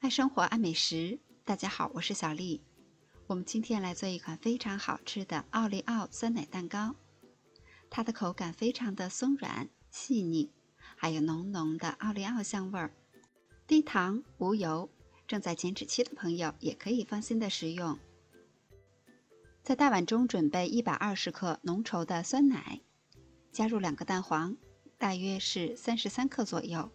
爱生活，爱美食。大家好，我是小丽。我们今天来做一款非常好吃的奥利奥酸奶蛋糕。它的口感非常的松软细腻，还有浓浓的奥利奥香味儿。低糖无油，正在减脂期的朋友也可以放心的食用。在大碗中准备120克浓稠的酸奶，加入2个蛋黄，大约是33克左右。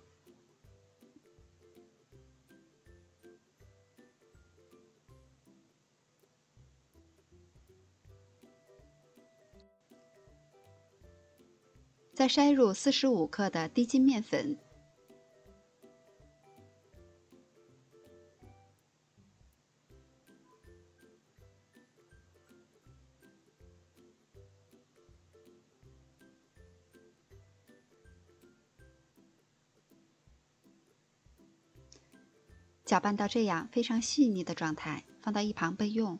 再筛入45克的低筋面粉，搅拌到这样非常细腻的状态，放到一旁备用。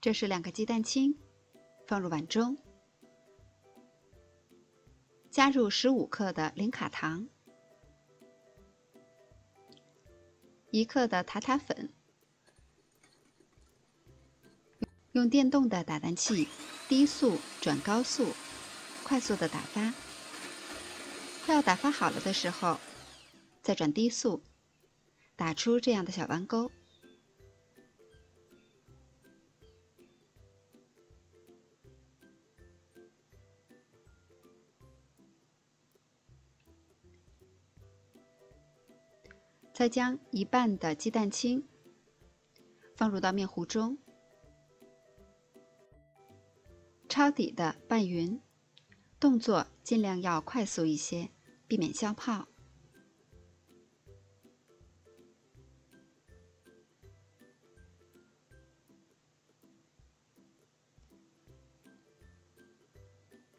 这是2个鸡蛋清，放入碗中，加入15克的零卡糖，1克的塔塔粉，用电动的打蛋器低速转高速，快速的打发。快要打发好了的时候，再转低速，打出这样的小弯钩。再将1半的鸡蛋清放入到面糊中，抄底的拌匀，动作尽量要快速一些，避免消泡。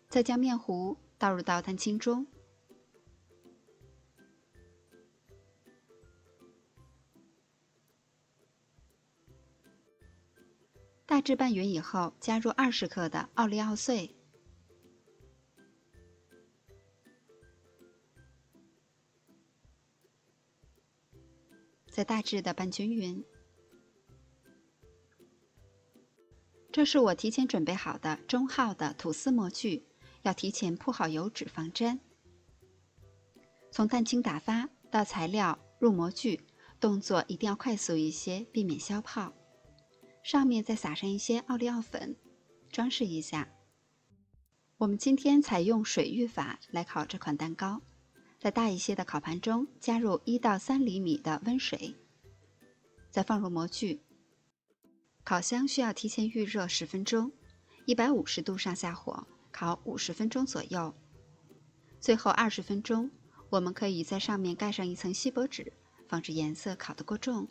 再将面糊倒入到蛋清中，大致拌匀以后，加入20克的奥利奥碎，再大致的拌均匀。这是我提前准备好的中号的吐司模具，要提前铺好油脂防粘。从蛋清打发到材料入模具，动作一定要快速一些，避免消泡。上面再撒上一些奥利奥粉，装饰一下。我们今天采用水浴法来烤这款蛋糕，在大一些的烤盘中加入1到3厘米的温水，再放入模具。烤箱需要提前预热10分钟，150度上下火烤50分钟左右。最后20分钟，我们可以在上面盖上一层锡箔纸，防止颜色烤得过重。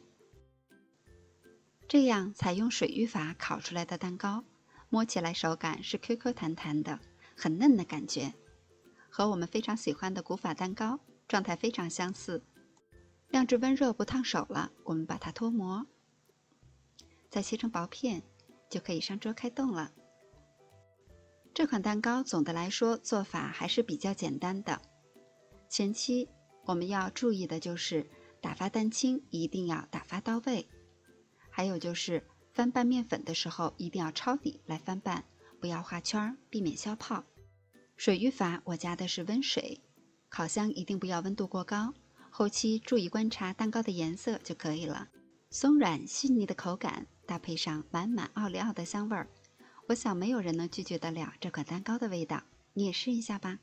这样采用水浴法烤出来的蛋糕，摸起来手感是 QQ 弹弹的，很嫩的感觉，和我们非常喜欢的古法蛋糕状态非常相似。晾至温热不烫手了，我们把它脱模，再切成薄片，就可以上桌开动了。这款蛋糕总的来说做法还是比较简单的，前期我们要注意的就是打发蛋清一定要打发到位，还有就是翻拌面粉的时候一定要抄底来翻拌，不要画圈，避免消泡。水浴法我加的是温水，烤箱一定不要温度过高，后期注意观察蛋糕的颜色就可以了。松软细腻的口感搭配上满满奥利奥的香味儿，我想没有人能拒绝得了这款蛋糕的味道，你也试一下吧。